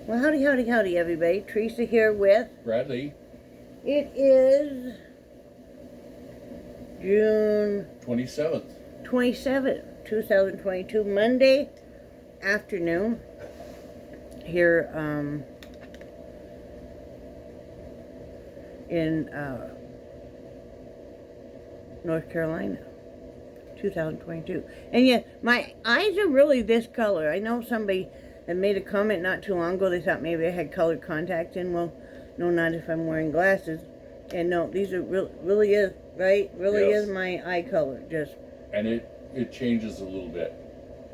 Well, howdy, howdy, howdy, everybody. Teresa here with Bradley. It is June 27th. 2022, Monday afternoon here in North Carolina, 2022. And yet, my eyes are really this color. I know somebody that made a comment not too long ago. They thought maybe I had colored contacts in. Well, no, not if I'm wearing glasses. And no, these are really is, right? Really Yes. is my eye color. Just. And it changes a little bit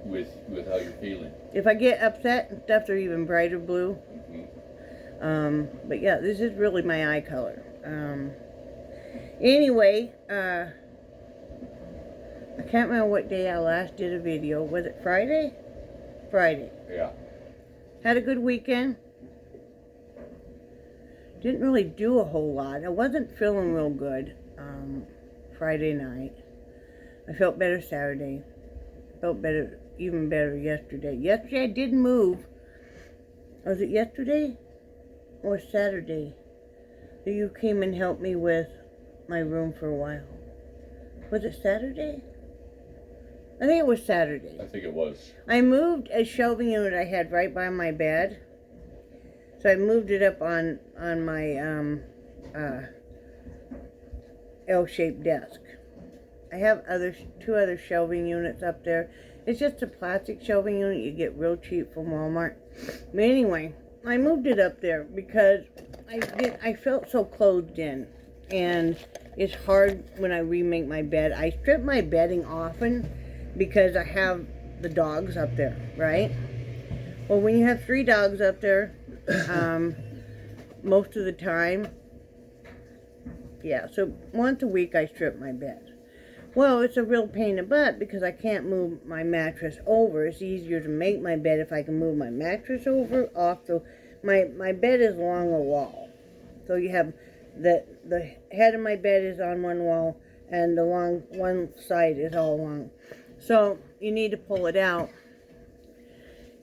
with how you're feeling. If I get upset and stuff, they're even brighter blue. Mm-hmm. But yeah, this is really my eye color. Anyway, I can't remember what day I last did a video. Was it Friday? Friday. Yeah. Had a good weekend. Didn't really do a whole lot. I wasn't feeling real good Friday night. I felt better Saturday. Felt better, even better yesterday. Yesterday I did move. Was it yesterday or Saturday that you came and helped me with my room for a while? Was it Saturday? I think it was Saturday. I think it was. I moved a shelving unit I had right by my bed. So I moved it up on my L-shaped desk. I have two other shelving units up there. It's just a plastic shelving unit you get real cheap from Walmart. But anyway, I moved it up there because I felt so closed in, and it's hard when I remake my bed. I strip my bedding often because I have the dogs up there, right? Well, when you have 3 dogs up there, most of the time, yeah, so once a week I strip my bed. Well, it's a real pain in the butt because I can't move my mattress over. It's easier to make my bed if I can move my mattress off. So my bed is along a wall. So you have the head of my bed is on one wall and the one side is all along. So you need to pull it out.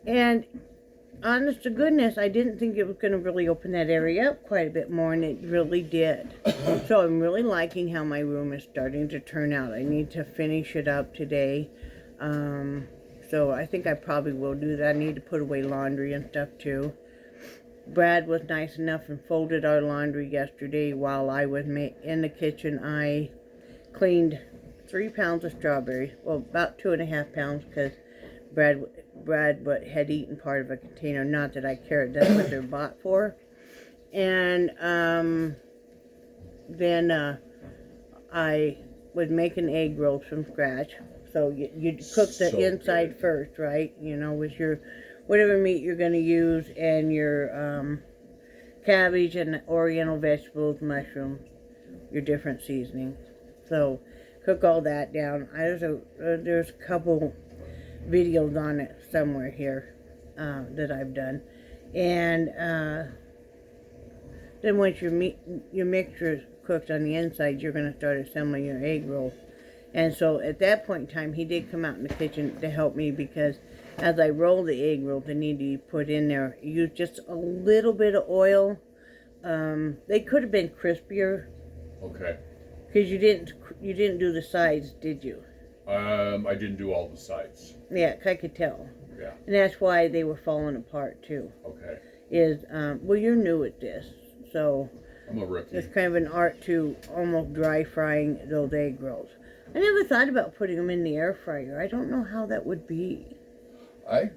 And honest to goodness, I didn't think it was going to really open that area up quite a bit more, and it really did. So I'm really liking how my room is starting to turn out. I need to finish it up today. So I think I probably will do that. I need to put away laundry and stuff too. Brad was nice enough and folded our laundry yesterday while I was in the kitchen. I cleaned 3 pounds of strawberries. Well, about 2.5 pounds because Brad had eaten part of a container. Not that I care. That's what they're bought for. And then I would make an egg roll from scratch. So you cook the inside first, right? You know, with your whatever meat you're going to use, and your cabbage and oriental vegetables, mushrooms, your different seasonings. So cook all that down. There's a couple videos on it somewhere here that I've done. And then once your mixture is cooked on the inside, you're going to start assembling your egg rolls. And so at that point in time, he did come out in the kitchen to help me, because as I roll the egg rolls, they need to be put in there. Use just a little bit of oil. They could have been crispier. Okay. Because you didn't do the sides, did you? I didn't do all the sides. Yeah, I could tell. Yeah. And that's why they were falling apart too. Okay. Well, you're new at this, so I'm a rookie. it's kind of an art to almost dry frying those egg rolls. I never thought about putting them in the air fryer. I don't know how that would be. I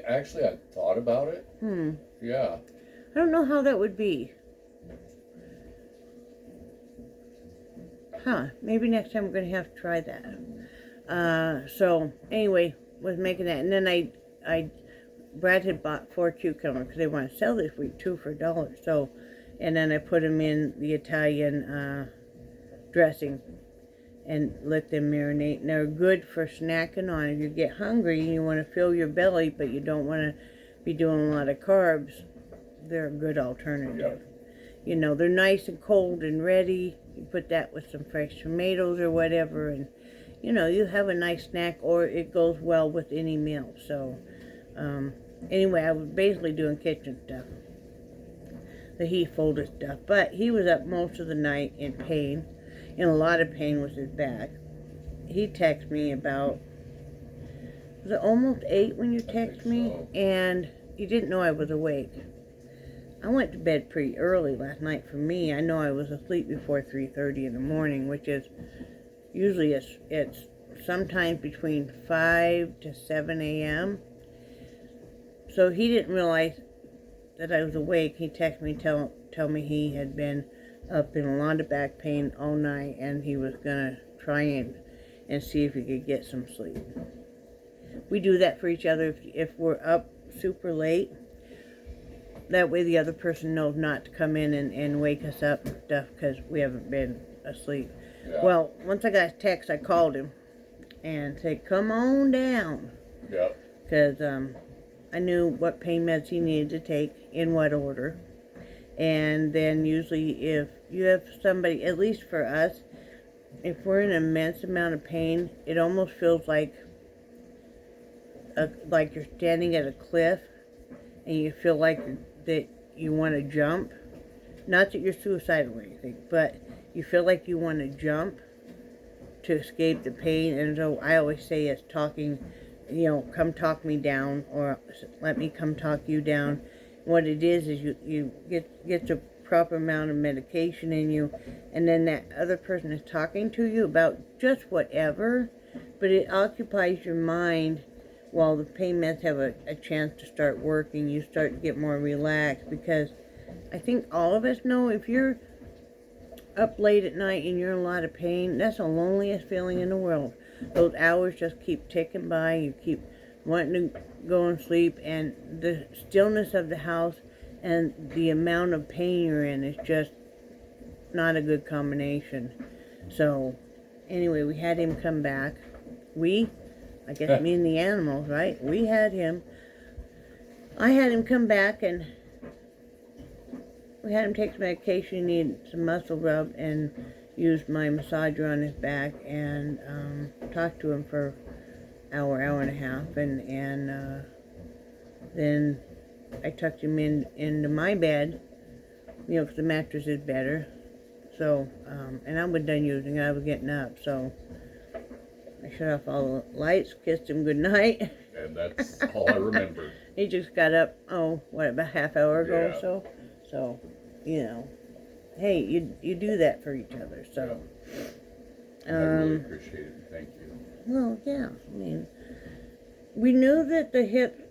actually had thought about it. Yeah. I don't know how that would be. Maybe next time we're going to have to try that. So anyway, was making that, and then Brad had bought 4 cucumbers because they want to sell this week 2 for $1. So, and then I put them in the Italian dressing and let them marinate. And they're good for snacking on. If you get hungry and you want to fill your belly, but you don't want to be doing a lot of carbs, they're a good alternative. You know, they're nice and cold and ready. You put that with some fresh tomatoes or whatever, and you know, you have a nice snack, or it goes well with any meal. So Anyway, I was basically doing kitchen stuff. The he folded stuff. But he was up most of the night in pain. In a lot of pain with his back. He texted me about, was it almost 8 when you texted me? So. And you didn't know I was awake. I went to bed pretty early last night for me. I know I was asleep before 3:30 in the morning, which is usually it's sometimes between 5 to 7 a.m. So he didn't realize that I was awake. He texted me, tell me he had been up in a lot of back pain all night, and he was gonna try and see if he could get some sleep. We do that for each other if we're up super late. That way the other person knows not to come in and wake us up and stuff because we haven't been asleep. Yeah. Well, once I got a text, I called him and said, come on down. Yep. Because I knew what pain meds he needed to take, in what order. And then usually if you have somebody, at least for us, if we're in an immense amount of pain, it almost feels like you're standing at a cliff and you feel like that you want to jump. Not that you're suicidal or anything, but you feel like you want to jump to escape the pain. And so I always say it's talking, come talk me down, or let me come talk you down. What it is you get the proper amount of medication in you, and then that other person is talking to you about just whatever, but it occupies your mind while the pain meds have a chance to start working. You start to get more relaxed, because I think all of us know if you're up late at night and you're in a lot of pain, that's the loneliest feeling in the world. Those hours just keep ticking by. You keep wanting to go and sleep, and the stillness of the house and the amount of pain you're in is just not a good combination. So anyway, we had him come back. I guess me and the animals, right? I had him come back, and we had him take some medication. He needed some muscle rub, and used my massager on his back, and talked to him for hour and a half, and then I tucked him into my bed, because the mattress is better. So, and I was done using it. I was getting up, so I shut off all the lights, kissed him goodnight. And that's all I remember. He just got up, about half hour ago Yeah. or so. So, hey, you do that for each other, so. I really appreciate it. Thank you. Well, yeah, I mean, we knew that the hip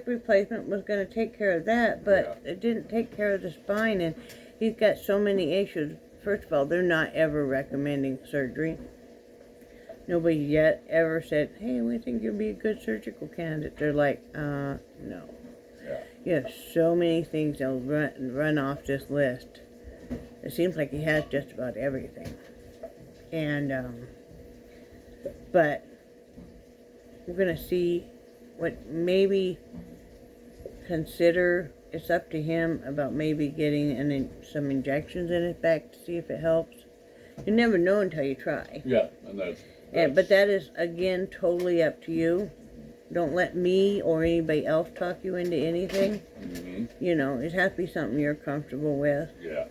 replacement was going to take care of that, but it didn't take care of the spine, and he's got so many issues. First of all, they're not ever recommending surgery. Nobody yet ever said, hey, we think you'll be a good surgical candidate. They're like, no. Yeah. You have so many things that'll run off this list. It seems like he has just about everything. And, but we're going to see what maybe consider. It's up to him about maybe getting some injections in his back to see if it helps. You never know until you try. Yeah, and that's But that is, again, totally up to you. Don't let me or anybody else talk you into anything. Mm-hmm. It has to be something you're comfortable with. Yeah.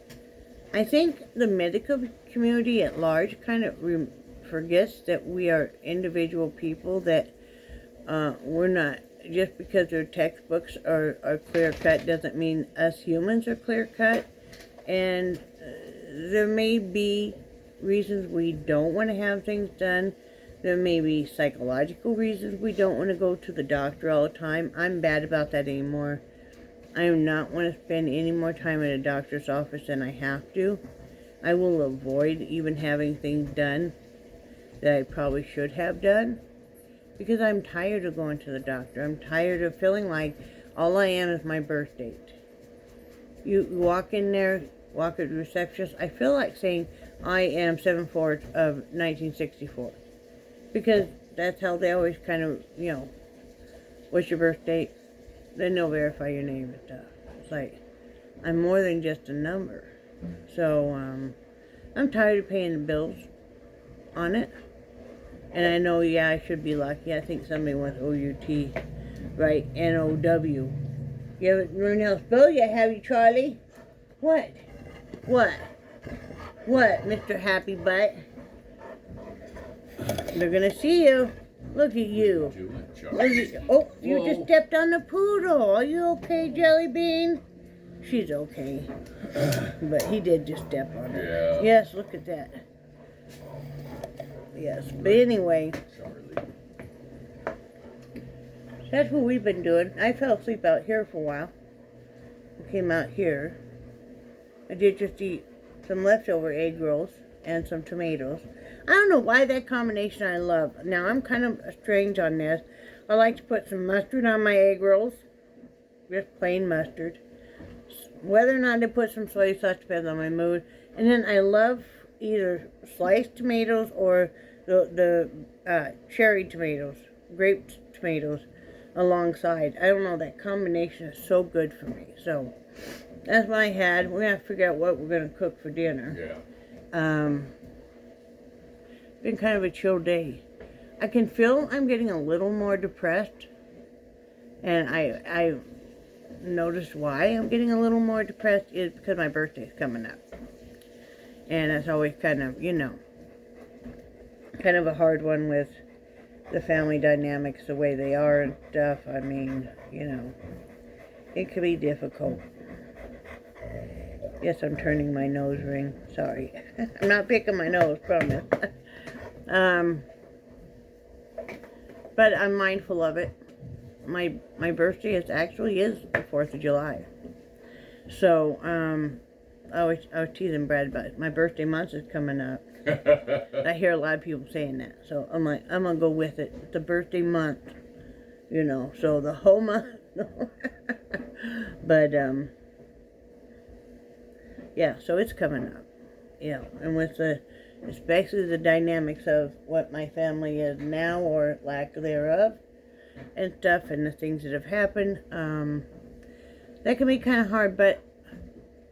I think the medical community at large kind of forgets that we are individual people, that we're not, just because their textbooks are clear-cut doesn't mean us humans are clear-cut. And there may be reasons we don't want to have things done. There may be psychological reasons we don't want to go to the doctor all the time. I'm bad about that anymore. I do not want to spend any more time at a doctor's office than I have to. I will avoid even having things done that I probably should have done, because I'm tired of going to the doctor. I'm tired of feeling like all I am is my birth date. You walk in there, walk at the receptionist, I feel like saying I am 7/4 of 1964. Because that's how they always kind of, what's your birth date? Then they'll verify your name and stuff. It's like, I'm more than just a number. So, I'm tired of paying the bills on it. And I know, I should be lucky. I think somebody went OUT Right, N-O-W. You haven't learned how to spell yet, have you, Charlie? What? What? What, Mr. Happy Butt? They're gonna see you. Look at you. Doing, Look Charlie. at you. Oh, you Whoa. just stepped on the poodle. Are you okay, Jelly Bean? She's okay. But he did just step on it. Yeah. Yes, look at that. Yes, but anyway, Charlie. that's what we've been doing. I fell asleep out here for a while. I came out here. I did just eat some leftover egg rolls and some tomatoes. I don't know why that combination I love. Now, I'm kind of strange on this. I like to put some mustard on my egg rolls. Just plain mustard. Whether or not I put some soy sauce depends on my mood. And then I love either sliced tomatoes or the cherry tomatoes, grape tomatoes alongside. I don't know, that combination is so good for me. So that's what I had. We're going to have to figure out what we're going to cook for dinner. Yeah. Been kind of a chill day. I can feel I'm getting a little more depressed. And I noticed why I'm getting a little more depressed is because my birthday's coming up. And it's always kind of, you know, kind of a hard one with the family dynamics the way they are and stuff. I mean, you know, it can be difficult. Yes, I'm turning my nose ring. Sorry. I'm not picking my nose, promise. But I'm mindful of it. My birthday is the 4th of July. So, I was teasing Brad about it. My birthday month is coming up. I hear a lot of people saying that. So I'm like, I'm going to go with it. It's a birthday month, you know, so the whole month. But, yeah, so it's coming up. Yeah, and with especially the dynamics of what my family is now or lack thereof and stuff and the things that have happened, that can be kind of hard, but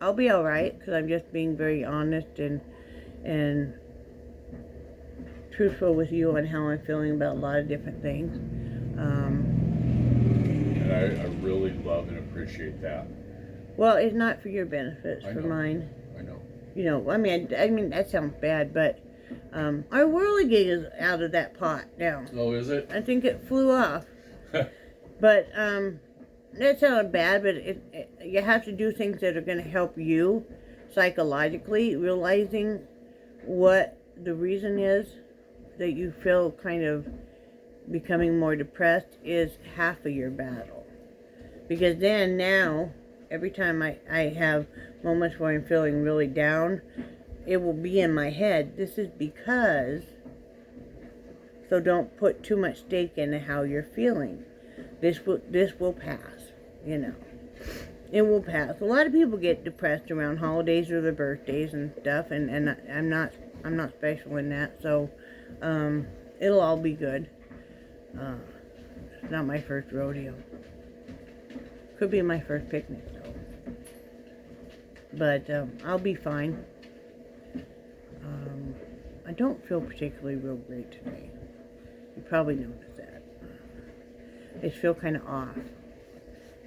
I'll be all right because I'm just being very honest and truthful with you on how I'm feeling about a lot of different things. And I really love and appreciate that. Well, it's not for your benefit, it's for mine. I know. You know, I mean that sounds bad, but our whirligig is out of that pot now. Oh, is it? I think it flew off. But that sounded bad, but you have to do things that are going to help you psychologically, realizing what the reason is that you feel kind of becoming more depressed is half of your battle. Because then now, every time I have moments where I'm feeling really down, it will be in my head, this is because, so don't put too much stake into how you're feeling. This will pass, you know. It will pass. A lot of people get depressed around holidays or their birthdays and stuff, and I'm not special in that, so it'll all be good. It's not my first rodeo. Could be my first picnic though. But I'll be fine. I don't feel particularly real great today. You probably noticed that. I just feel kind of off.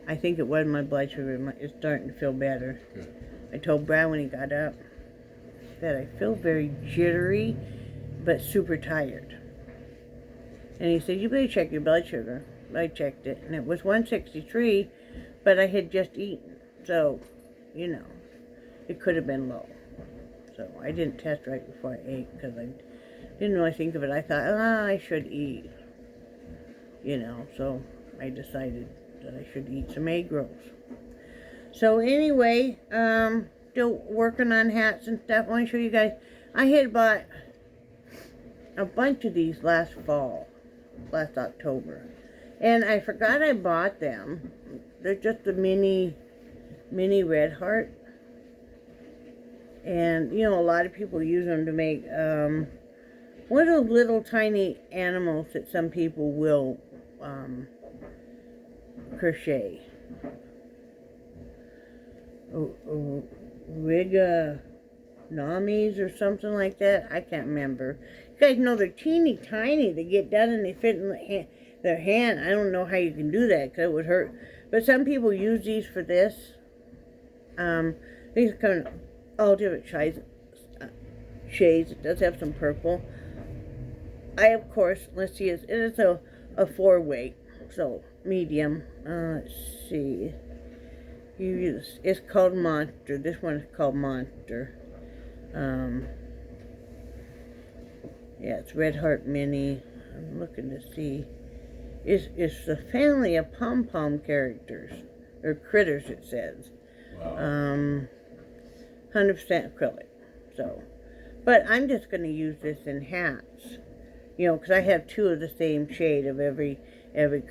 I think it was my blood sugar. It's starting to feel better. Good. I told Brad when he got up that I feel very jittery, but super tired. And he said, you better check your blood sugar. I checked it, and it was 163, but I had just eaten. So, you know, it could have been low. So I didn't test right before I ate because I didn't really think of it. I thought, I should eat. You know, so I decided that I should eat some egg rolls. So anyway, still working on hats and stuff. I want to show you guys. I had bought a bunch of these last October. And I forgot I bought them. They're just the mini red heart. And, you know, a lot of people use them to make, what are those little tiny animals that some people will crochet? Riganamis or something like that. I can't remember. You guys know they're teeny tiny. They get done and they fit in the hand. their hand. I don't know how you can do that because it would hurt. But some people use these for this. These are kind of all different shades. It does have some purple. I, of course, let's see, it is a 4-weight, so medium. Let's see. It's called Monster. This one is called Monster. Yeah, it's Red Heart Mini. I'm looking to see. It's the family of pom-pom characters, or critters, it says. Wow. 100% acrylic. So, but I'm just going to use this in hats. You know, because I have 2 of the same shade of every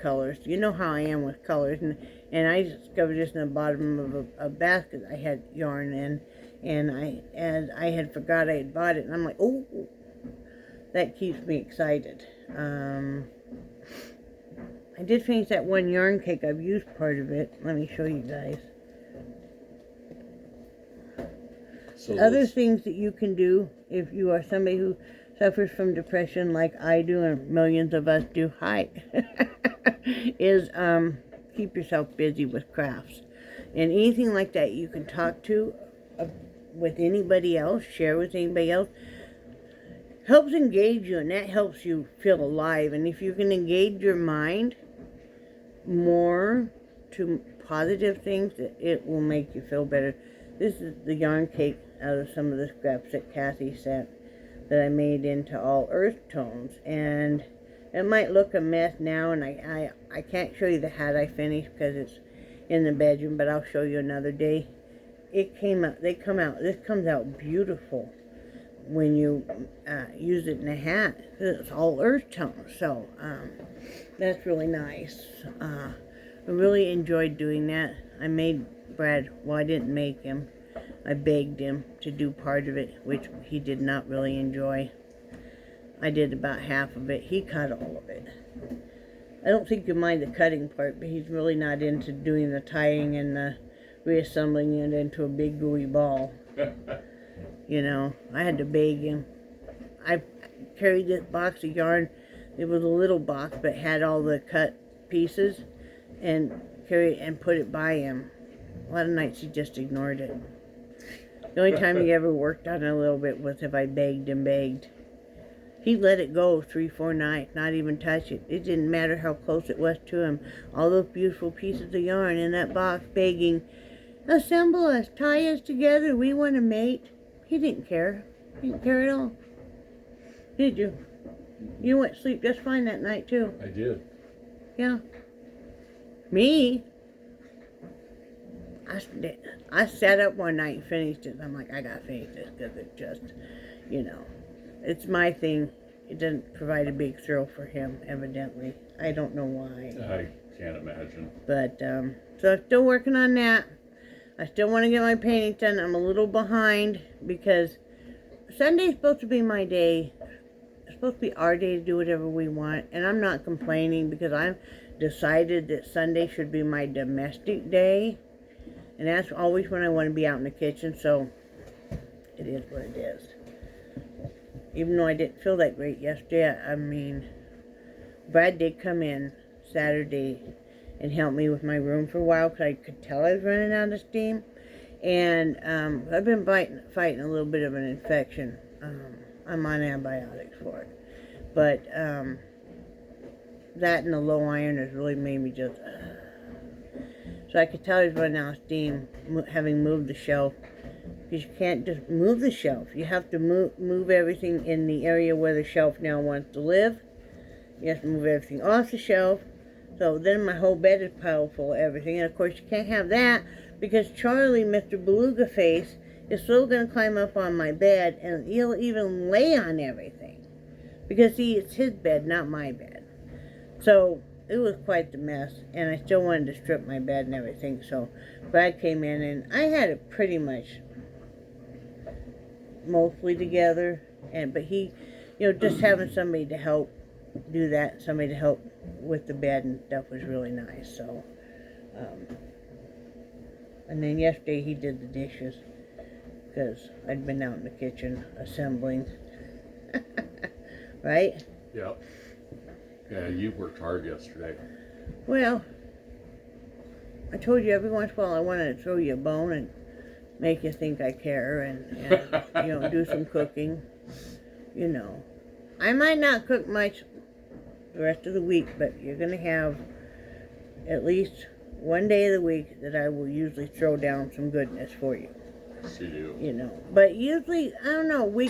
color. So you know how I am with colors. And I discovered this in the bottom of a basket I had yarn in. And I had forgot I had bought it. And I'm like, oh, that keeps me excited. I did finish that one yarn cake. I've used part of it. Let me show you guys. So Other things that you can do if you are somebody who suffers from depression like I do and millions of us do, is keep yourself busy with crafts. And anything like that you can talk to with anybody else, share with anybody else, helps engage you, and that helps you feel alive. And if you can engage your mind more to positive things, it will make you feel better. This is the yarn cake out of some of the scraps that Kathy sent that I made into all earth tones, and it might look a mess now, and I can't show you the hat I finished because it's in the bedroom, but I'll show you another day. This comes out beautiful when you use it in a hat. It's all earth tones, so that's really nice. I really enjoyed doing that. I made Brad, well, I didn't make him. I begged him to do part of it, which he did not really enjoy. I did about half of it. He cut all of it. I don't think you mind the cutting part, but he's really not into doing the tying and the reassembling it into a big gooey ball. You know, I had to beg him. I carried this box of yarn. It was a little box, but had all the cut pieces, and carried it and put it by him. A lot of nights he just ignored it. The only time he ever worked on it a little bit was if I begged and begged. He let it go 3-4 nights, not even touch it. It didn't matter how close it was to him. All those beautiful pieces of yarn in that box begging, assemble us, tie us together, we want to mate. He didn't care. He didn't care at all. Did you? You went to sleep just fine that night too. I did. Yeah. Me? I sat up one night and finished it. I'm like, I gotta finish this because it just, you know, it's my thing. It doesn't provide a big thrill for him, evidently. I don't know why. I can't imagine. But, so I'm still working on that. I still want to get my painting done. I'm a little behind because Sunday's supposed to be my day. It's supposed to be our day to do whatever we want. And I'm not complaining because I've decided that Sunday should be my domestic day. And that's always when I want to be out in the kitchen, so it is what it is. Even though I didn't feel that great yesterday, I mean, Brad did come in Saturday and help me with my room for a while because I could tell I was running out of steam. And I've been fighting a little bit of an infection. I'm on antibiotics for it. But that and the low iron has really made me just... So I could tell he's running out of steam, having moved the shelf. Because you can't just move the shelf. You have to move everything in the area where the shelf now wants to live. You have to move everything off the shelf. So then my whole bed is piled full of everything. And of course you can't have that because Charlie, Mr. Beluga Face, is still going to climb up on my bed and he'll even lay on everything. Because it's his bed, not my bed. So... it was quite the mess, and I still wanted to strip my bed and everything, so Brad came in, and I had it pretty much mostly together, but he, you know, just having somebody to help do that, somebody to help with the bed and stuff was really nice, so, and then yesterday he did the dishes, because I'd been out in the kitchen assembling, right? Yep. Yeah, you worked hard yesterday. Well, I told you every once in a while I wanted to throw you a bone and make you think I care and you know, do some cooking. You know, I might not cook much the rest of the week, but you're going to have at least one day of the week that I will usually throw down some goodness for you. Yes, you do. You know, but usually, I don't know, we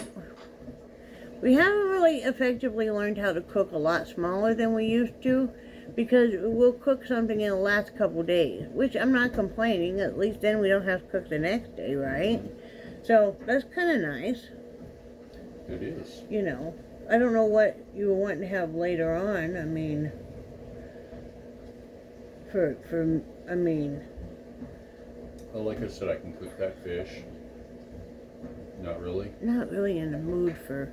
haven't really effectively learned how to cook a lot smaller than we used to, because we'll cook something in the last couple days, which I'm not complaining. At least then we don't have to cook the next day, right? So that's kind of nice. It is. You know, I don't know what you were wanting to have later on. I mean, I mean, Well, like I said, I can cook that fish. Not really. not really in the mood for.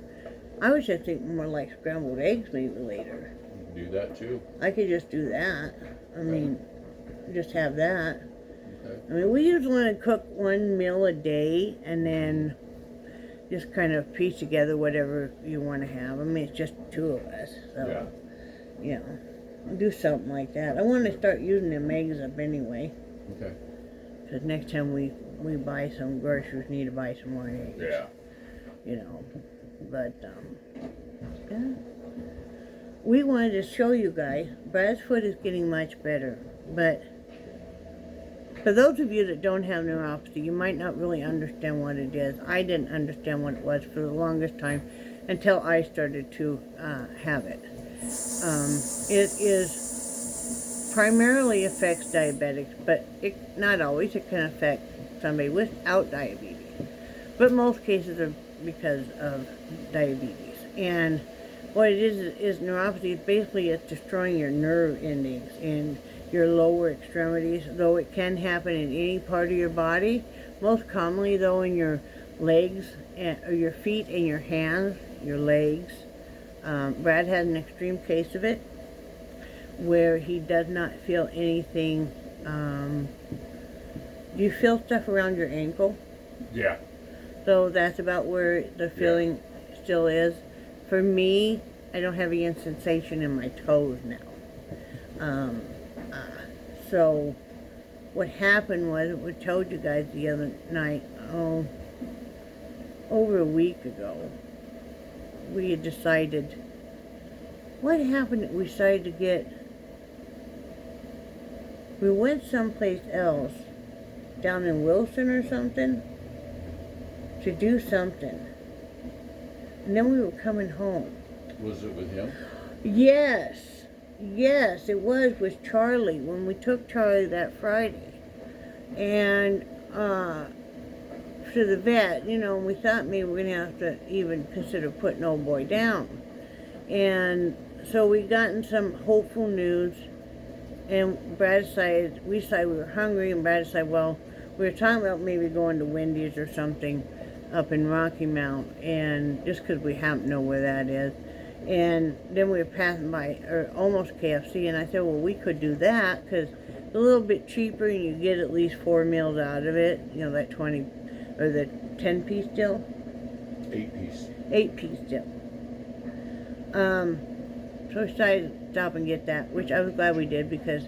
I was just thinking more like scrambled eggs maybe later. You can do that too. I could just do that. I mean, just have that. Okay. I mean, we usually want to cook one meal a day and then just kind of piece together whatever you want to have. I mean, it's just two of us, so you know, do something like that. I want to start using them eggs up anyway, Okay. because next time we buy some groceries, we need to buy some more eggs. Yeah. You know, but yeah. We wanted to show you guys, Brad's foot is getting much better, but for those of you that don't have neuropathy, you might not really understand what it is. I didn't understand what it was for the longest time until I started to have it. It is primarily affects diabetics, but not always. It can affect somebody without diabetes, but most cases are because of diabetes. And what it is neuropathy. Basically, it's destroying your nerve endings and your lower extremities, though it can happen in any part of your body. Most commonly, though, in your legs, or your feet and your hands, your legs. Brad had an extreme case of it where he does not feel anything. Do you feel stuff around your ankle? Yeah. So that's about where the feeling still is. For me, I don't have any sensation in my toes now. So what happened was, we told you guys the other night, over a week ago, we had decided, what happened, we decided to we went someplace else, down in Wilson or something, to do something. And then we were coming home. Was it with him? Yes, it was with Charlie, when we took Charlie that Friday. And to the vet, you know, we thought maybe we were going to have to even consider putting old boy down. And so we gotten some hopeful news, and we decided we were hungry, and Brad decided, well, we were talking about maybe going to Wendy's or something up in Rocky Mount, and just because we happen to know where that is. And then we were passing by, or almost KFC, and I said, well, we could do that, because it's a little bit cheaper, and you get at least 4 meals out of it, you know, that 20, or the 10-piece deal? 8-piece. 8-piece deal. So we decided to stop and get that, which I was glad we did, because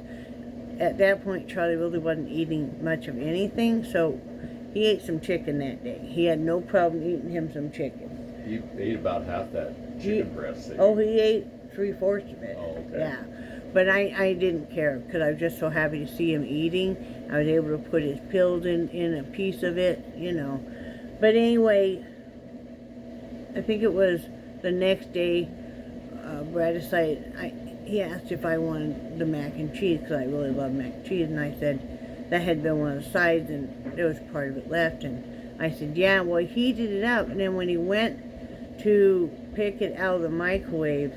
at that point, Charlie really wasn't eating much of anything, so he ate some chicken that day. He had no problem eating him some chicken. He ate about half that chicken breast. He ate 3/4 of it. Oh, okay. Yeah. But I didn't care, because I was just so happy to see him eating. I was able to put his pills in a piece of it, you know. But anyway, I think it was the next day, Brad decided, he asked if I wanted the mac and cheese, because I really love mac and cheese, and I said that had been one of the sides, and there was part of it left, and I said, yeah, well, he heated it up, and then when he went to pick it out of the microwave,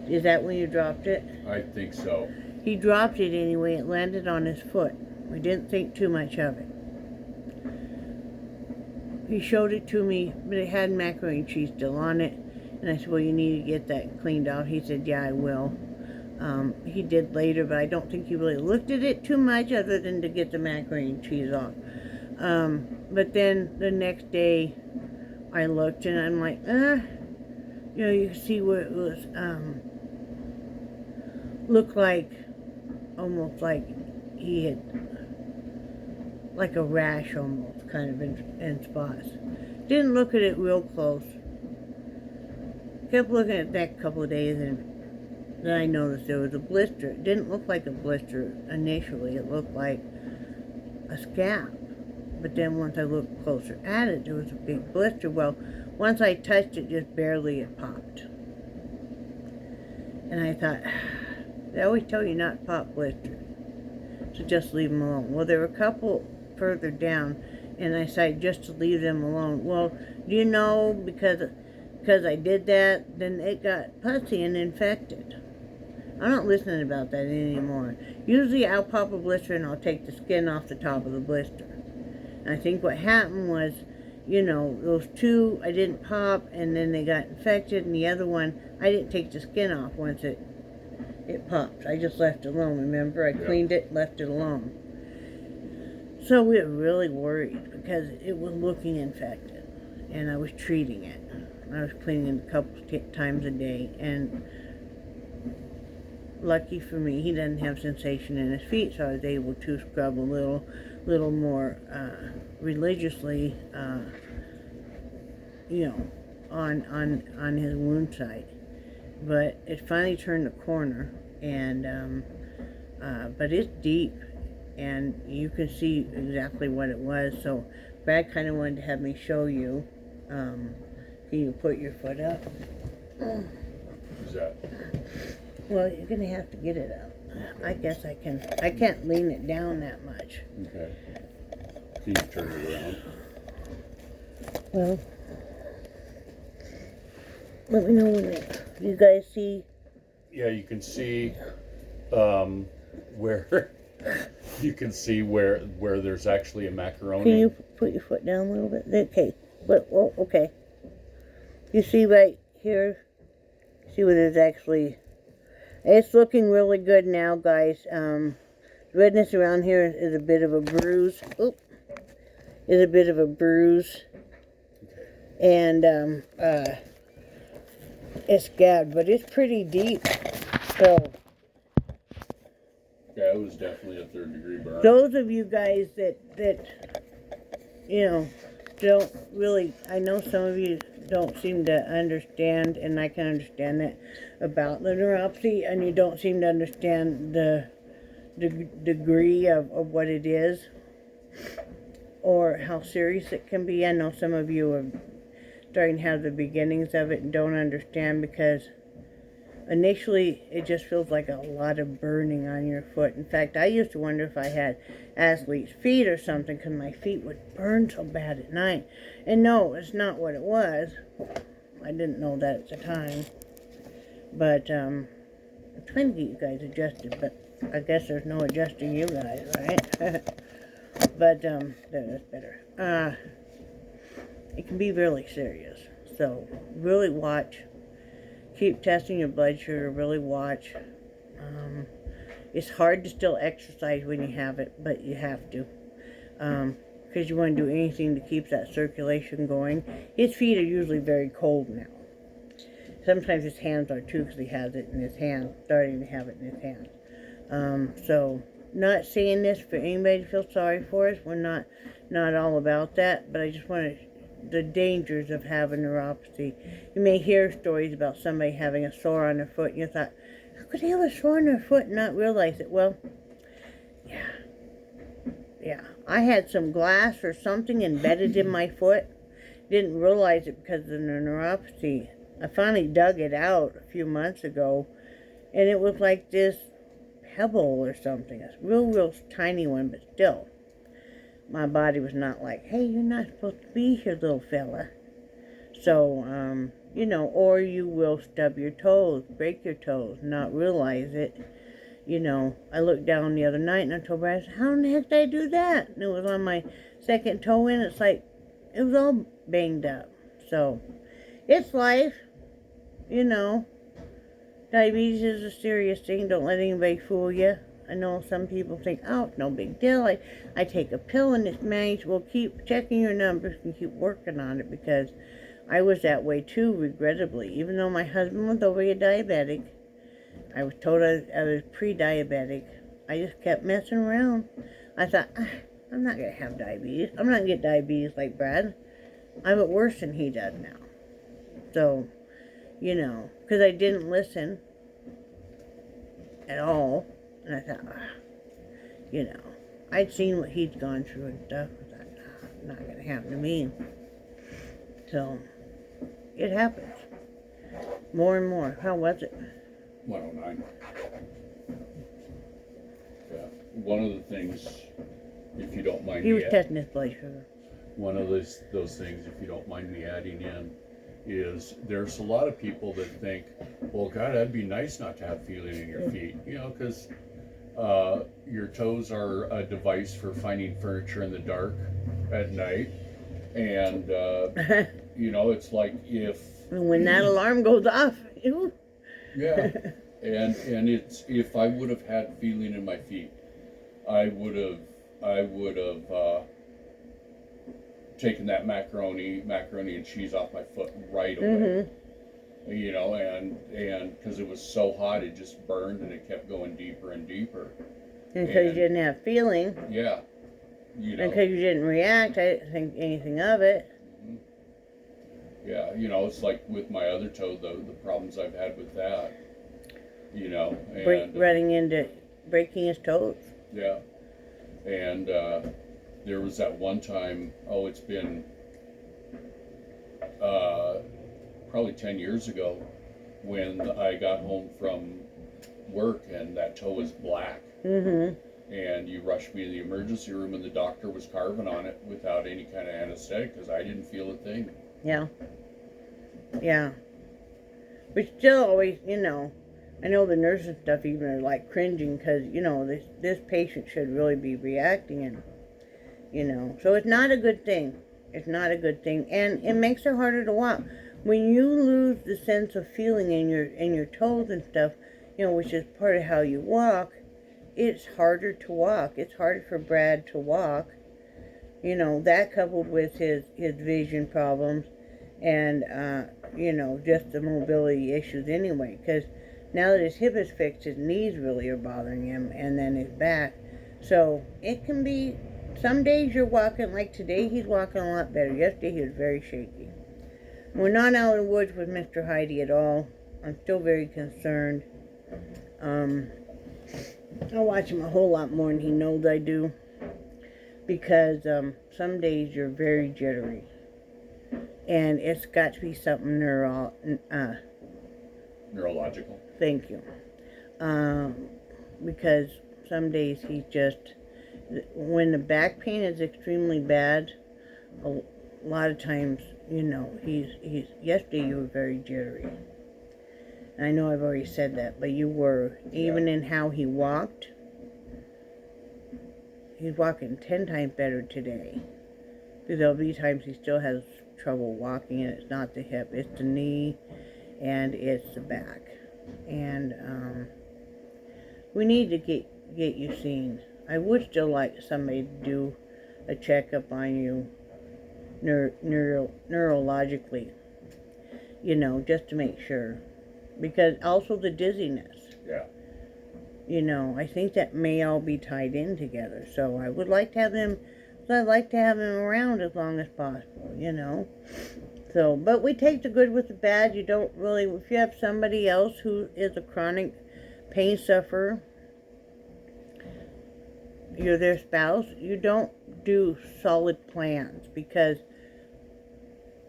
is that when you dropped it? I think so. He dropped it anyway. It landed on his foot. We didn't think too much of it. He showed it to me, but it had macaroni and cheese still on it. And I said, well, you need to get that cleaned out. He said, yeah, I will. He did later, but I don't think he really looked at it too much other than to get the macaroni and cheese off. But then the next day, I looked and I'm like, you know, you can see where it was looked like, almost like he had, like a rash almost, kind of in spots. Didn't look at it real close. Kept looking at that a couple of days, and then I noticed there was a blister. It didn't look like a blister initially. It looked like a scab. But then once I looked closer at it, there was a big blister. Well, once I touched it, just barely, it popped. And I thought, they always tell you not to pop blisters, so just leave them alone. Well, there were a couple further down, and I decided just to leave them alone. Well, do you know, because I did that, then it got pussy and infected. I'm not listening about that anymore. Usually I'll pop a blister and I'll take the skin off the top of the blister. And I think what happened was, you know, those two I didn't pop, and then they got infected, and the other one I didn't take the skin off once it popped. I just left it alone, remember? I cleaned it, left it alone. So we were really worried because it was looking infected, and I was treating it. I was cleaning it a couple times a day, and lucky for me, he doesn't have sensation in his feet, so I was able to scrub a little more religiously, you know, on his wound site. But it finally turned the corner, and but it's deep, and you can see exactly what it was. So Brad kind of wanted to have me show you. Can you put your foot up? Who's that? Well, you're gonna have to get it up. I guess I can. I can't lean it down that much. Okay. Can you turn it around? Well, let me know when you guys see. Yeah, you can see where you can see where there's actually a macaroni. Can you put your foot down a little bit? Okay. But well, okay. You see right here. See where there's actually. It's looking really good now, guys. Redness around here is a bit of a bruise. Oop. Is a bit of a bruise. And it's scabbed, but it's pretty deep. So yeah, it was definitely a 3rd-degree burn. those of you guys that you know don't really, I know some of you don't seem to understand, and I can understand that about the neuropathy, and you don't seem to understand the degree of what it is or how serious it can be. I know some of you are starting to have the beginnings of it and don't understand, because initially it just feels like a lot of burning on your foot. In fact, I used to wonder if I had athlete's feet or something, because my feet would burn so bad at night. And no, it's not what it was. I didn't know that at the time. But I'm trying to get you guys adjusted, but I guess there's no adjusting you guys, right? But there, that's better. It can be really serious. So really watch. Keep testing your blood sugar. Really watch. It's hard to still exercise when you have it, but you have to. Because you want to do anything to keep that circulation going. His feet are usually very cold now. Sometimes his hands are too, because he has it in his hand, starting to have it in his hand. So, not saying this for anybody to feel sorry for us. We're not all about that, but I just want the dangers of having neuropathy. You may hear stories about somebody having a sore on their foot, and you thought, how could they have a sore on their foot and not realize it? Well, yeah. I had some glass or something embedded in my foot. Didn't realize it because of the neuropathy. I finally dug it out a few months ago, and it was like this pebble or something. A real tiny one, but still. My body was not like, hey, you're not supposed to be here, little fella. So, you know, or you will stub your toes, break your toes, not realize it. You know, I looked down the other night and I told Brad, how in the heck did I do that? And it was on my second toe in. It's like, it was all banged up. So, it's life. You know, diabetes is a serious thing. Don't let anybody fool you. I know some people think, oh, it's no big deal. I take a pill and it's managed. Well, keep checking your numbers and keep working on it, because I was that way too, regrettably. Even though my husband was already a diabetic, I was told I was pre-diabetic. I just kept messing around. I thought, I'm not going to have diabetes. I'm not going to get diabetes like Brad. I have it worse than he does now. So, because I didn't listen at all. And I thought, I'd seen what he'd gone through and stuff. I thought, not going to happen to me. So, it happens. More and more. How was it? 109. Yeah. One of the things, if you don't mind He was me, testing his blood sugar. one of those things, if you don't mind me adding in, is there's a lot of people that think, well, God, that'd be nice not to have feeling in your feet, because your toes are a device for finding furniture in the dark at night, and it's like if When that alarm goes off, ew. yeah, and it's if I would have had feeling in my feet, I would have taken that macaroni and cheese off my foot right away. And because it was so hot, it just burned and it kept going deeper and deeper. And because you didn't have feeling. Yeah, And because you didn't react, I didn't think anything of it. Yeah, it's like with my other toe, the problems I've had with that. And running into breaking his toes. Yeah, and there was that one time. Oh, it's been probably 10 years ago when I got home from work and that toe was black. And you rushed me to the emergency room and the doctor was carving on it without any kind of anesthetic because I didn't feel a thing. Yeah. Yeah. But still always, I know the nurses and stuff even are like cringing because, this patient should really be reacting and, so it's not a good thing. It's not a good thing. And it makes it harder to walk. When you lose the sense of feeling in your toes and stuff, which is part of how you walk, it's harder to walk. It's harder for Brad to walk. That coupled with his vision problems and, just the mobility issues anyway. Because now that his hip is fixed, his knees really are bothering him and then his back. So it can be, some days you're walking, like today he's walking a lot better. Yesterday he was very shaky. We're not out in the woods with Mr. Heidi at all. I'm still very concerned. I watch him a whole lot more than he knows I do. Because some days you're very jittery. And it's got to be something Neurological. Thank you. Because some days he's just, when the back pain is extremely bad, a lot of times, he's yesterday you were very jittery. I know I've already said that, but you were, even in how he walked. He's walking 10 times better today. Because there'll be times he still has trouble walking, and it's not the hip, it's the knee, and it's the back. And we need to get you seen. I would still like somebody to do a checkup on you neurologically, just to make sure. Because also the dizziness. Yeah. I think that may all be tied in together. So I would like to have him, around as long as possible, So, but we take the good with the bad. You don't really, if you have somebody else who is a chronic pain sufferer, you're their spouse, you don't do solid plans because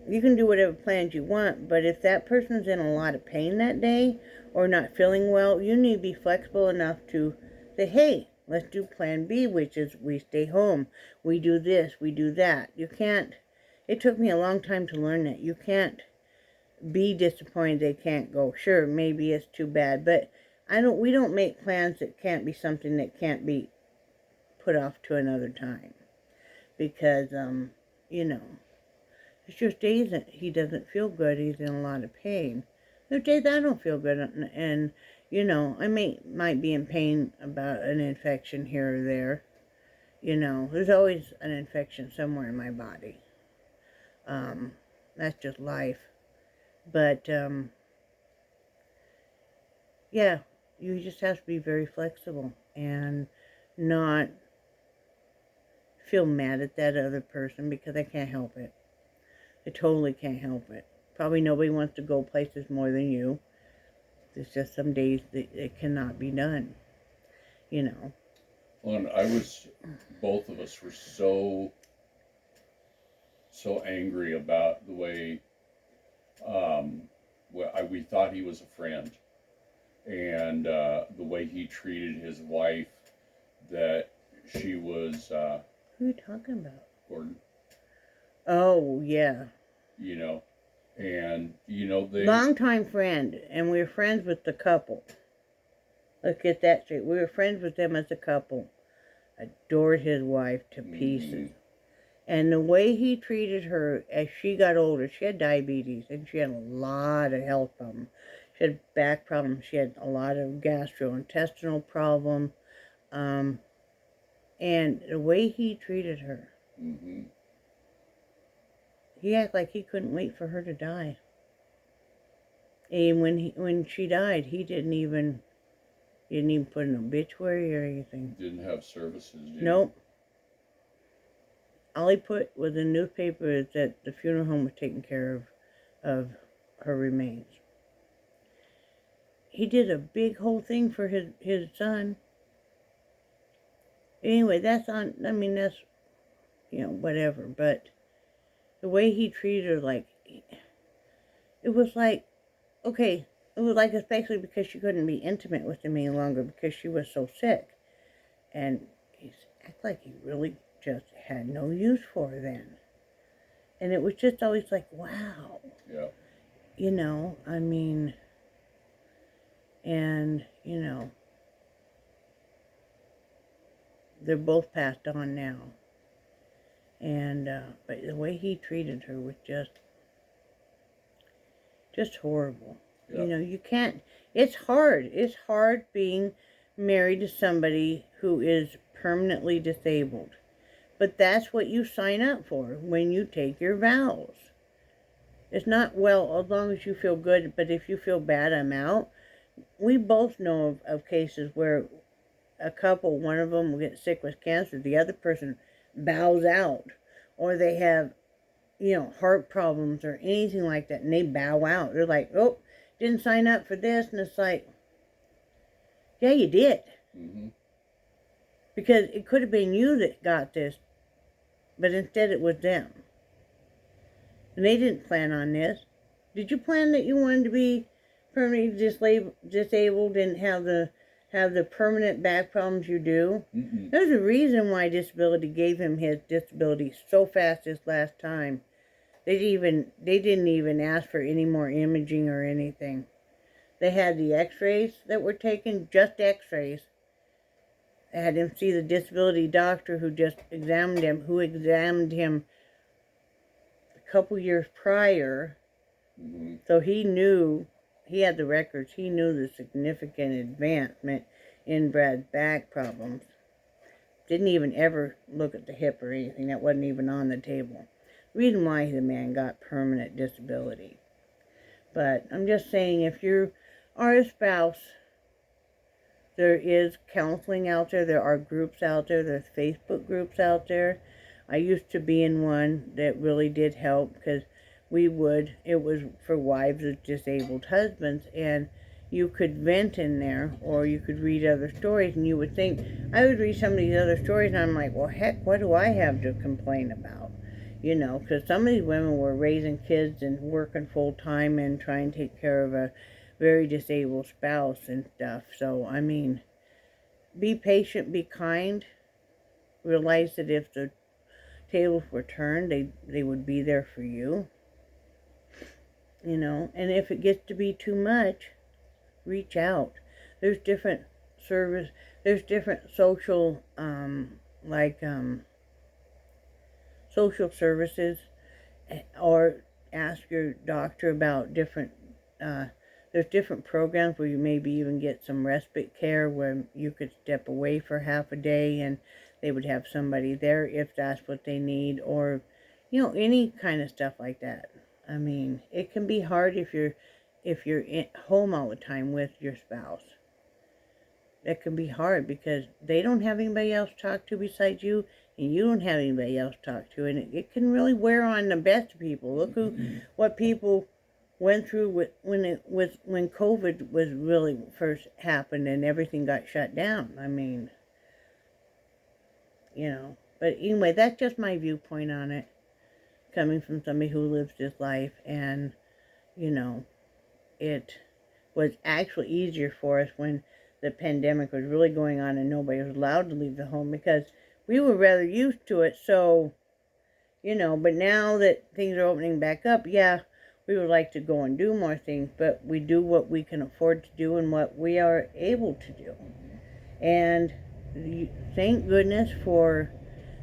you can do whatever plans you want, but if that person's in a lot of pain that day or not feeling well, you need to be flexible enough to say, hey, let's do plan B, which is we stay home, we do this, we do that. You can't, it took me a long time to learn that. You can't be disappointed they can't go. Sure, maybe it's too bad, but we don't make plans that can't be something that can't be put off to another time. Because, it's just days that he doesn't feel good, he's in a lot of pain. There's days I don't feel good, and I might be in pain about an infection here or there. There's always an infection somewhere in my body. That's just life. But, yeah, you just have to be very flexible and not feel mad at that other person, because I can't help it. I totally can't help it. Probably nobody wants to go places more than you. There's just some days that it cannot be done, you know. Well, and both of us were so angry about the way, we thought he was a friend, and the way he treated his wife, that she was, Who are you talking about? Gordon, Oh, yeah. you know, and, Longtime friend, and we were friends with the couple. Let's get that straight. We were friends with them as a couple. Adored his wife to pieces. And the way he treated her as she got older, she had diabetes and she had a lot of health problems. She had back problems. She had a lot of gastrointestinal problems. And the way he treated her, he acted like he couldn't wait for her to die. And when she died, he didn't even put an obituary or anything. Didn't have services, did he? Nope. All he put was in the newspaper that the funeral home was taking care of her remains. He did a big whole thing for his son. Anyway, that's, whatever. But the way he treated her, it was like, okay, it was like, especially because she couldn't be intimate with him any longer because she was so sick. And he acted like he really just had no use for her then. And it was just always like, wow. Yeah. They're both passed on now. And, but the way he treated her was just horrible. Yeah. You can't, it's hard being married to somebody who is permanently disabled. But that's what you sign up for when you take your vows. It's not, well, as long as you feel good, but if you feel bad, I'm out. We both know of cases where a couple, one of them will get sick with cancer, the other person bows out. Or they have, heart problems or anything like that, and they bow out. They're like, oh, didn't sign up for this. And it's like, yeah, you did. Because it could have been you that got this, but instead it was them. And they didn't plan on this. Did you plan that you wanted to be permanently disabled and have the permanent back problems you do? There's a reason why disability gave him his disability so fast this last time. They didn't even ask for any more imaging or anything. They had the x-rays that were taken, just x-rays. They had him see the disability doctor who just examined him, a couple years prior. So he knew, he had the records, he knew the significant advancement in Brad's back problems. Didn't even ever look at the hip or anything. That wasn't even on the table. Reason why the man got permanent disability. But I'm just saying, if you are a spouse, there is counseling out there. There are groups out there. There's Facebook groups out there. I used to be in one that really did help, because it was for wives of disabled husbands, and you could vent in there, or you could read other stories, and you would think, I would read some of these other stories, and I'm like, well, heck, what do I have to complain about? Because some of these women were raising kids and working full time and trying to take care of a very disabled spouse and stuff. So, be patient, be kind, realize that if the tables were turned, they would be there for you. And if it gets to be too much, reach out. There's different there's different social, social services, or ask your doctor about different, there's different programs where you maybe even get some respite care where you could step away for half a day and they would have somebody there if that's what they need, or, any kind of stuff like that. It can be hard if you're at home all the time with your spouse. it can be hard because they don't have anybody else to talk to besides you, and you don't have anybody else to talk to, and it can really wear on the best of people. Look what people went through when COVID was really first happened and everything got shut down. I mean, but anyway, that's just my viewpoint on it, coming from somebody who lives this life. And it was actually easier for us when the pandemic was really going on and nobody was allowed to leave the home, because we were rather used to it. So, but now that things are opening back up, yeah, we would like to go and do more things, but we do what we can afford to do and what we are able to do. And thank goodness for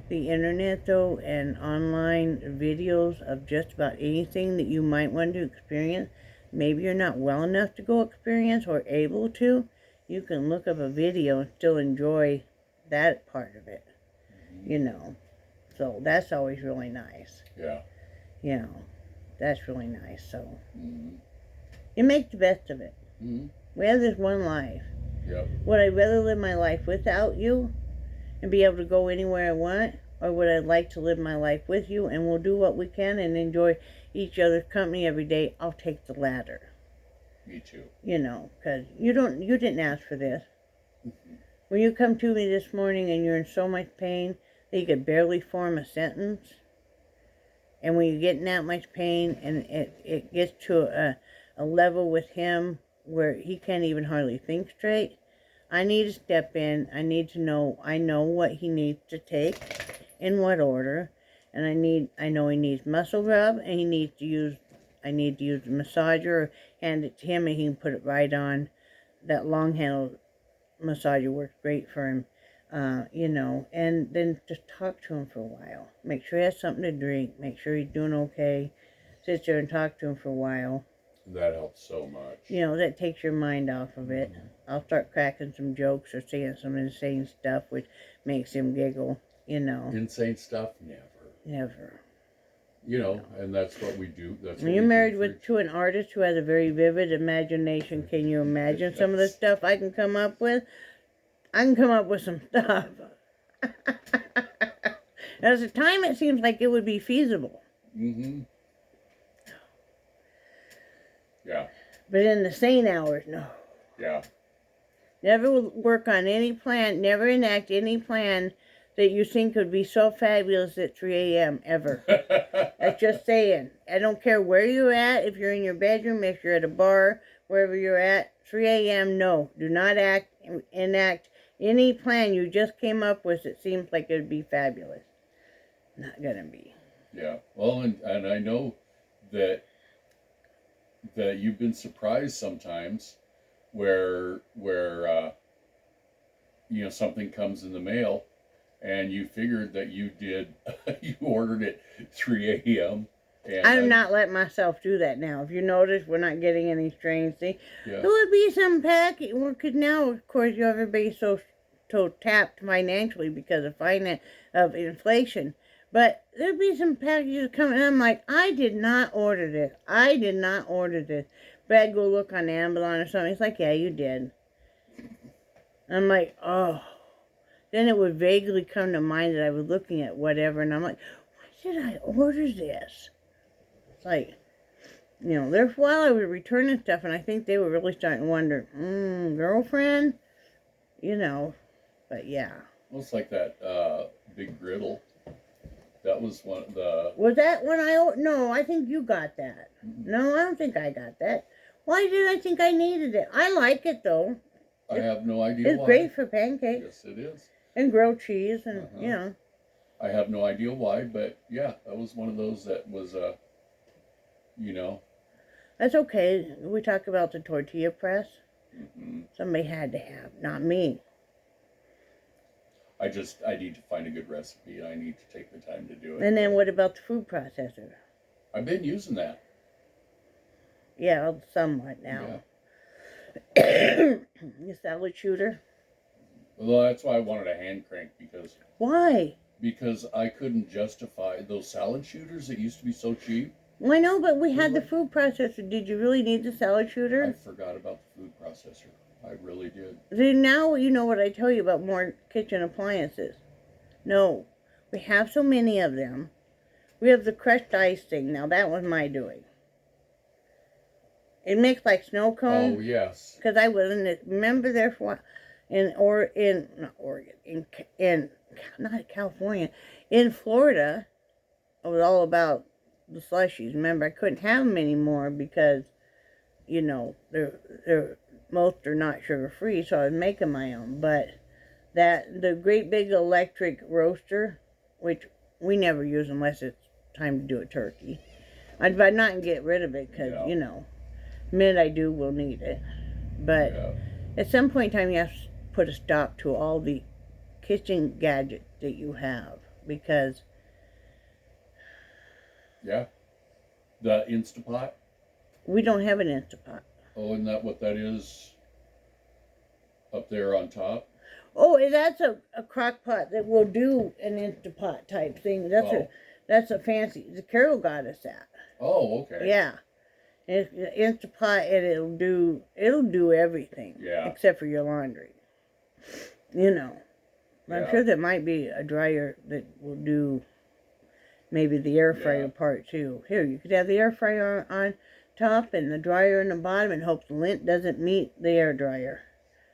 the internet, though, and online videos of just about anything that you might want to experience. Maybe you're not well enough to go experience or able to. You can look up a video and still enjoy that part of it, So that's always really nice. Yeah. That's really nice. So you make the best of it. We have this one life. Yep. Would I rather live my life without you and be able to go anywhere I want, or would I like to live my life with you and we'll do what we can and enjoy each other's company every day? I'll take the latter. Me too. Because you didn't ask for this. When you come to me this morning and you're in so much pain that you could barely form a sentence, and when you get in that much pain and it gets to a level with him where he can't even hardly think straight, I need to step in. I need to know. I know what he needs to take, in what order, and I know he needs muscle rub, and I need to use the massager, or hand it to him and he can put it right on. That long handled massager works great for him, and then just talk to him for a while. Make sure he has something to drink. Make sure he's doing okay. Sit there and talk to him for a while. That helps so much. That takes your mind off of it. I'll start cracking some jokes or saying some insane stuff which makes him giggle, Insane stuff? Never. And that's what we do. That's When you're married to an artist who has a very vivid imagination, can you imagine some of the stuff I can come up with? I can come up with some stuff. At the time, it seems like it would be feasible. Yeah. But in the sane hours, no. Yeah. Never work on any plan, never enact any plan that you think would be so fabulous at 3 a.m. ever. That's just saying. I don't care where you're at, if you're in your bedroom, if you're at a bar, wherever you're at, 3 a.m., no. Do not enact any plan you just came up with that seems like it would be fabulous. Not gonna be. Yeah. Well, and I know that you've been surprised sometimes where something comes in the mail and you figured that you ordered it 3 a.m. I do not let myself do that now. If you notice, we're not getting any strange things. Yeah. There would be some package, because now, of course, everybody's so tapped financially because of inflation. But there'd be some packages coming, and I'm like, I did not order this. But I'd go look on Amazon or something. It's like, yeah, you did. I'm like, oh. Then it would vaguely come to mind that I was looking at whatever, and I'm like, why did I order this? It's like, there for a while I was returning stuff, and I think they were really starting to wonder, girlfriend? But yeah. Well, it's like that big griddle. That was one of the... Was that when no, I think you got that. No, I don't think I got that. Why did I think I needed it? I like it, though. I have no idea why. It's great for pancakes. Yes, it is. And grilled cheese, and, I have no idea why, but yeah, that was one of those that was, That's okay. We talk about the tortilla press. Somebody had to have, not me. I need to find a good recipe, and I need to take the time to do it. And then what about the food processor? I've been using that. Yeah, somewhat now. Yeah. The salad shooter? Well, that's why I wanted a hand crank, because... Why? Because I couldn't justify those salad shooters that used to be so cheap. Well, I know, but we had the food processor. Did you really need the salad shooter? I forgot about the food processor. I really did. See, now you know what I tell you about more kitchen appliances. No, we have so many of them. We have the crushed ice thing. Now, that was my doing. It makes like snow cone. Oh, yes. Because I was in it. Remember there for not Oregon, in not California, in Florida. It was all about the slushies. Remember, I couldn't have them anymore because, you know, they're most are not sugar free, so I was making my own. But the great big electric roaster, which we never use unless it's time to do a turkey. I'd not get rid of it because, you know, the minute I do, we'll need it. But at some point in time, you have to put a stop to all the kitchen gadgets that you have because... Yeah. The Instapot? We don't have an Instapot. Oh, isn't that what that is up there on top? Oh, that's a crock pot that will do an Instapot type thing. That's a fancy. The Carol got us that. Oh, okay. Yeah. It's Instapot, and it'll do everything. Yeah. Except for your laundry. You know. I'm sure there might be a dryer that will do maybe the air fryer part too. Here, you could have the air fryer on top and the dryer on the bottom and hope the lint doesn't meet the air dryer.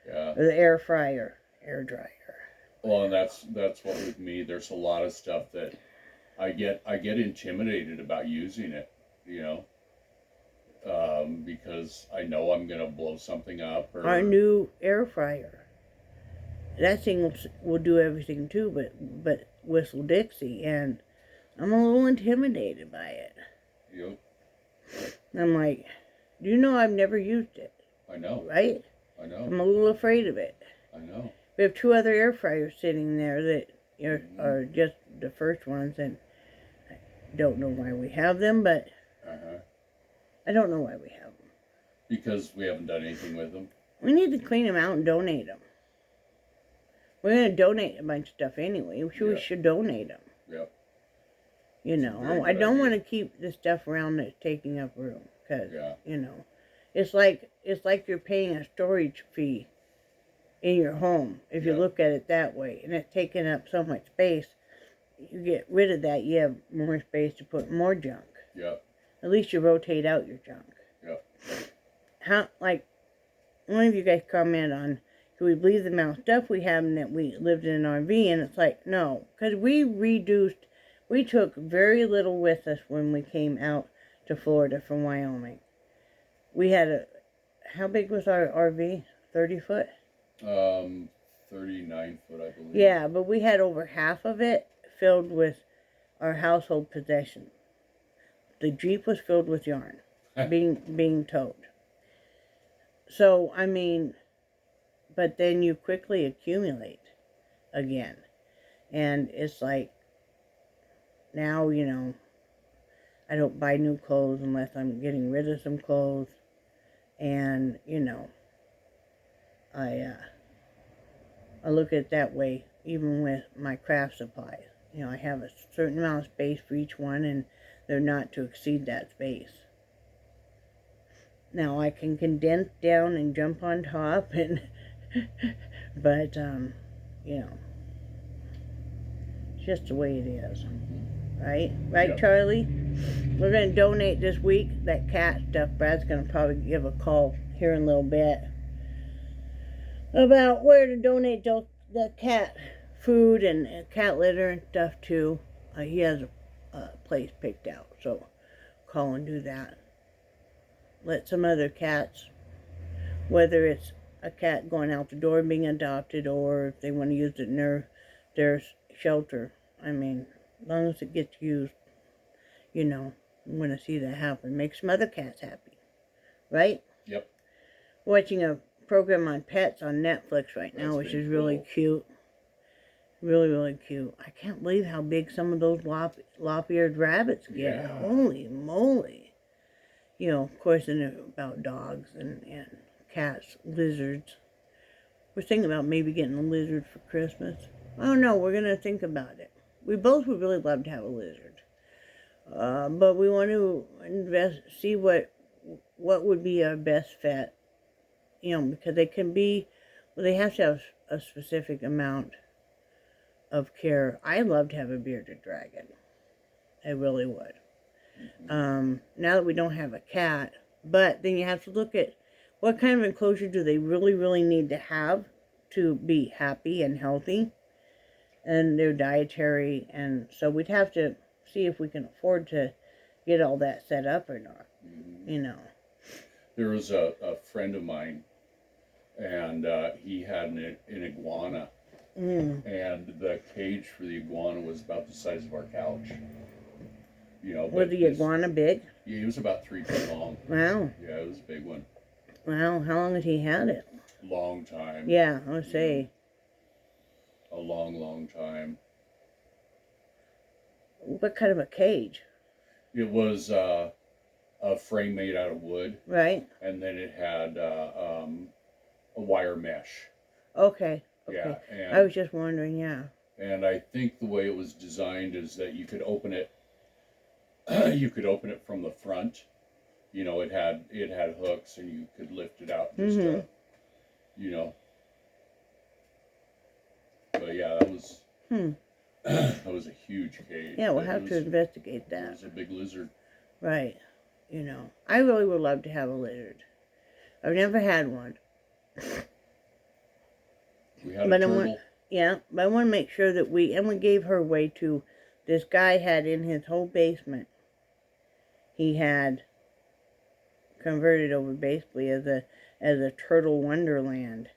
Yeah. Or the air fryer, air dryer. Well, and that's what with me. There's a lot of stuff that I get intimidated about using it, you know, because I know I'm gonna blow something up. Or our new air fryer. That thing will do everything too, but Whistle Dixie, and I'm a little intimidated by it. Yep. I'm like, do you know I've never used it? I know. Right? I know. I'm a little afraid of it. I know. We have 2 other air fryers sitting there that are just the first ones, and I don't know why we have them, but I don't know why we have them. Because we haven't done anything with them. We need to clean them out and donate them. We're going to donate a bunch of stuff anyway. We should donate them. Yep. You know, I don't want to keep the stuff around that's taking up room. Because, you know, it's like you're paying a storage fee in your home, if you look at it that way. And it's taking up so much space. You get rid of that, you have more space to put more junk. Yep. At least you rotate out your junk. Yep. How, like, one of you guys comment on, do we believe the amount of stuff we have and that we lived in an RV? And it's like, no. Because we took very little with us when we came out to Florida from Wyoming. We had how big was our RV? 30 foot? 39 foot, I believe. Yeah, but we had over half of it filled with our household possessions. The Jeep was filled with yarn being towed. So, I mean, but then you quickly accumulate again. And it's like, now, you know, I don't buy new clothes unless I'm getting rid of some clothes. And, you know, I look at it that way, even with my craft supplies. You know, I have a certain amount of space for each one, and they're not to exceed that space. Now, I can condense down and jump on top, and but, you know, it's just the way it is. Right? Right, Charlie? We're going to donate this week that cat stuff. Brad's going to probably give a call here in a little bit about where to donate the cat food and cat litter and stuff to. He has a place picked out, so call and do that. Let some other cats, whether it's a cat going out the door being adopted or if they want to use it in their shelter. I mean, as long as it gets used, you know, I'm going to see that happen. Make some other cats happy. Right? Yep. Watching a program on pets on Netflix right now, which is really cute. Really, really cute. I can't believe how big some of those lop-eared rabbits get. Yeah. Holy moly. You know, of course, and they're about dogs and cats, lizards. We're thinking about maybe getting a lizard for Christmas. I don't know. We're going to think about it. We both would really love to have a lizard. But we want to see what would be our best fit you know, because they can be, well, they have to have a specific amount of care. I love to have a bearded dragon. I really would. Now that we don't have a cat, but then you have to look at what kind of enclosure do they really, really need to have to be happy and healthy, and their dietary, and so we'd have to see if we can afford to get all that set up or not, you know. There was a friend of mine, and he had an iguana, and the cage for the iguana was about the size of our couch. You know, Was the iguana big? Yeah, he was about 3 feet long. Wow. Yeah, it was a big one. Wow, how long has he had it? Long time. Yeah, I would say. A long, long time. What kind of a cage? It was a frame made out of wood, Right? and then it had a wire mesh. Okay. Yeah, I was just wondering, yeah. and I think the way it was designed is that you could open it. You could open it from the front. You know, it had hooks, and you could lift it out. Just you know. But yeah, that was that was a huge cage. Yeah, we'll have to investigate It that. was a big lizard. Right. You know, I really would love to have a lizard. I've never had one. We had a But turtle. Yeah, but I want to make sure that we gave her away to, this guy had in his whole basement, he had converted over basically as a turtle wonderland.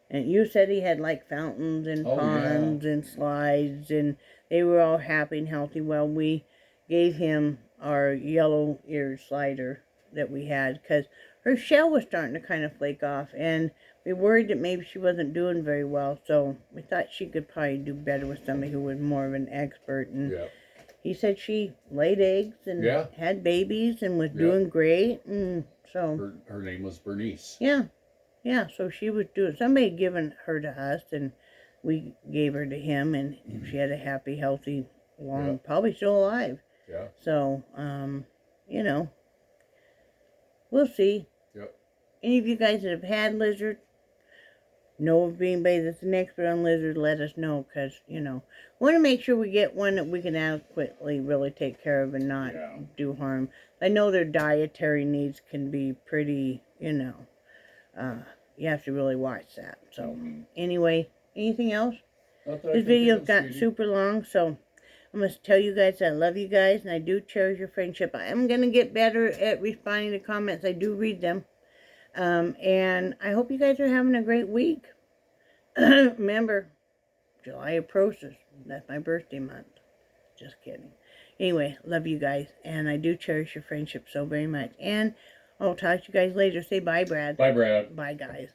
And you said he had like fountains and ponds and slides, and they were all happy and healthy. Well, we gave him our yellow-eared slider that we had, because her shell was starting to kind of flake off, and we worried that maybe she wasn't doing very well, so we thought she could probably do better with somebody who was more of an expert. And he said she laid eggs and had babies and was doing great, and so her name was Bernice. Yeah, so she was doing, somebody had given her to us, and we gave her to him, and she had a happy, healthy, long, probably still alive. Yeah. So, you know, we'll see. Yep. Any of you guys that have had lizards, know of anybody that's an expert on lizards, let us know, because, you know, we want to make sure we get one that we can adequately really take care of and not do harm. I know their dietary needs can be pretty, you know, you have to really watch that. So, anyway, anything else? This video's got super long, so I must tell you guys I love you guys, and I do cherish your friendship. I am going to get better at responding to comments. I do read them. And I hope you guys are having a great week. Remember, July approaches. That's my birthday month. Just kidding. Anyway, love you guys, and I do cherish your friendship so very much. And I'll talk to you guys later. Say bye, Brad. Bye, Brad. Bye, guys.